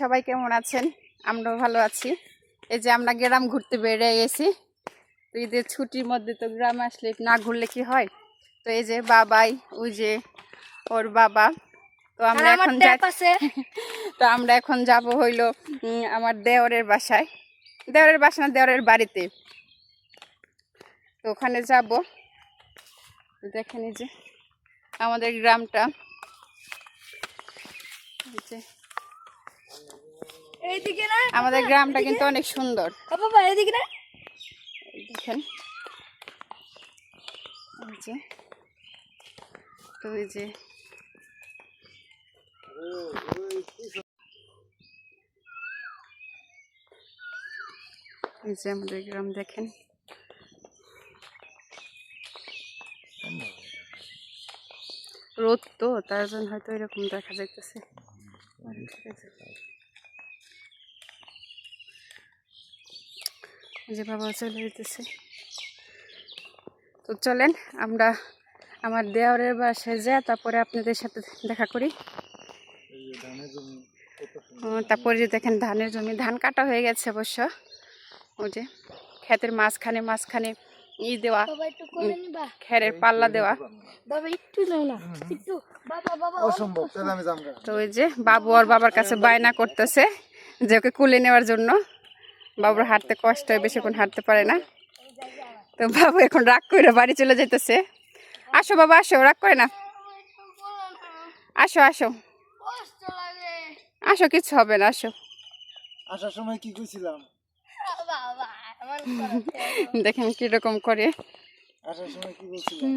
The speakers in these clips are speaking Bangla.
সবাই কেমন আছেন? আমরাও ভালো আছি। এই যে আমরা গ্রাম ঘুরতে বেরিয়ে গেছি। তো ঈদের ছুটির মধ্যে তো গ্রামে আসলে না ঘুরলে কি হয়। তো এই যে বাবাই, ওই যে ওর বাবা। তো আমরা এখন তো আমরা এখন যাব হইলো আমার দেওরের বাসায়। দেওরের বাসা না, দেওরের বাড়িতে। তো ওখানে যাব। দেখেন এই যে আমাদের গ্রামটা। আমাদের গ্রামটা কিন্তু অনেক সুন্দর। দেখেন তো এই যে আমাদের গ্রাম দেখেন। রোদ তো তার জন্য হয়তো এরকম দেখা যাইতেছে। যে বাবা চলে যেতেছে। তো চলেন আমরা আমার দেওরের বাসায় যাই, তারপরে আপনাদের সাথে দেখা করি। তারপরে যে দেখেন ধানের জমি, ধান কাটা হয়ে গেছে অবশ্য। ওই যে ক্ষেতের মাঝখানে দেওয়া, খেরের পাল্লা দেওয়া। তো ওই যে বাবু আর বাবার কাছে বায়না করতেছে যে ওকে কুলে নেওয়ার জন্য। বাবুর হাঁটতে কষ্ট হয়, বেশিক্ষণ হাঁটতে পারে না। তো বাবু এখন রাগ করে বাড়ি চলে যেতেছে। আসো বাবা, আসো, রাগ করে না, আসো আসো আসো, কিছু হবে না, আসো। আসার সময় কি কইছিলাম? দেখেন কিরকম করে। আসার সময় কি বলছিলাম?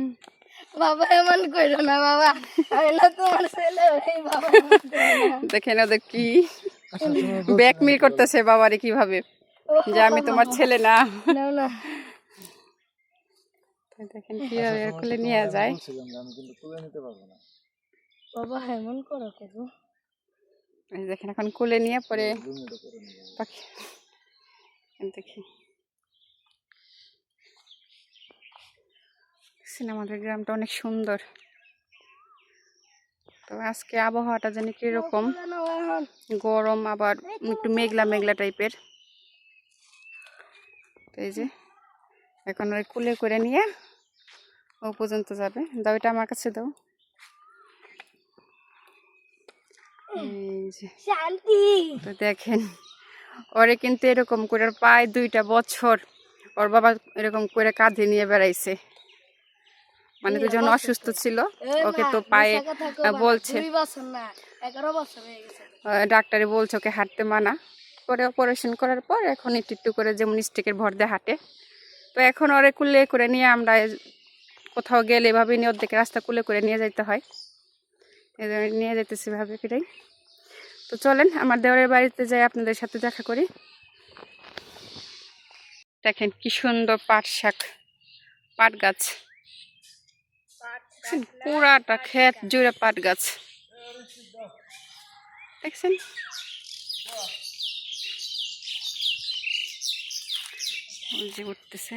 বাবা এমন কইরো না বাবা, আমি না তোমার ছেলে হই বাবা। দেখেন ওদের কি ব্যাকমিল করতেছে বাবারে কিভাবে, যে আমি তোমার ছেলে না। দেখেন কিভাবে কোলে নিয়ে যায়। আমি কিন্তু তুলে নিতে পারবো না বাবা, এমন করো কেন? দেখেন এখন কোলে নিয়ে পরে পাখি দেখি। আমাদের গ্রামটা অনেক সুন্দর। তো আজকে আবহাওয়াটা জানি কিরকম, গরম আবার একটু মেঘলা মেঘলা টাইপের। তো এই যে এখন ওই কুলে করে নিয়ে ও পর্যন্ত যাবে। দাও, এটা আমার কাছে দাও। তো দেখেন ওরে কিন্তু এরকম করে প্রায় 2টা বছর ওর বাবা এরকম করে কাঁধে নিয়ে বেড়াইছে। মানে দুজন অসুস্থ ছিল, ওকে তো পায়ে বলছে, ডাক্তারে বলছে ওকে হাঁটতে মানা করে। অপারেশন করার পর এখন একটু করে যেমন স্টিকের ভর দিয়ে হাঁটে। তো এখন ওরে কুলে করে নিয়ে আমরা কোথাও গেলে এভাবে নিয়ে অর্ধেক রাস্তা কুলে করে নিয়ে যাইতে হয়। নিয়ে যাইতেছি ভাবে ফিরাই। তো চলেন আমার দেওরের বাড়িতে যাই, আপনাদের সাথে দেখা করি। দেখেন কি সুন্দর পাট শাক, পাট গাছ, পুরাটা ক্ষেত জুড়ে পাট গাছ দেখছেন। যে উঠতেছে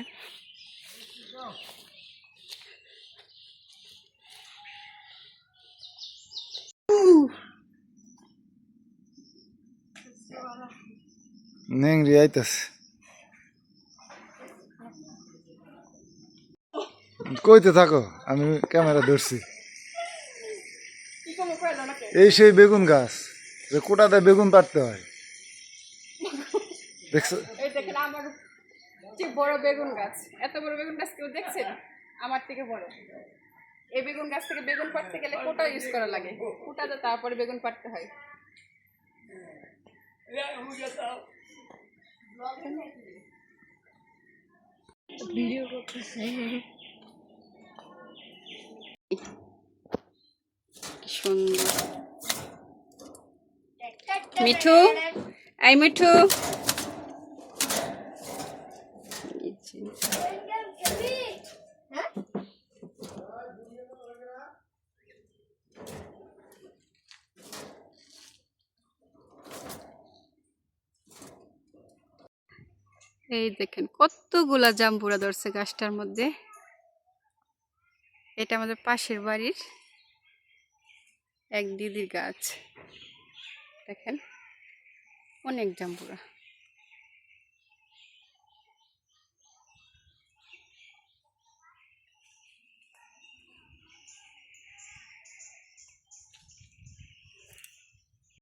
নেংরি আইতাছে। কইতে থাকো, আমি ক্যামেরা ধরছি। এই সেই বেগুন গাছ, যে কোটাতে বেগুন পাড়তে হয়, দেখছো? দেখেন আমার বড় বেগুন গাছ, এত বড় বেগুন গাছ কেউ দেখছেন? আমার থেকে বড়। এই বেগুন গাছ থেকে বেগুন পাড়তে গেলে কোটা ইউজ করা লাগে, কোটাতে তারপরে বেগুন পাড়তে হয়। ভিডিও করতেছে। সুন্দর। মিঠু, এই মিঠু, এই দেখেন কতগুলা জাম্বুরা ধরছে গাছটার মধ্যে। এটা আমাদের পাশের বাড়ির এক দিদির গাছ। দেখেন অনেক জাম্বুরা।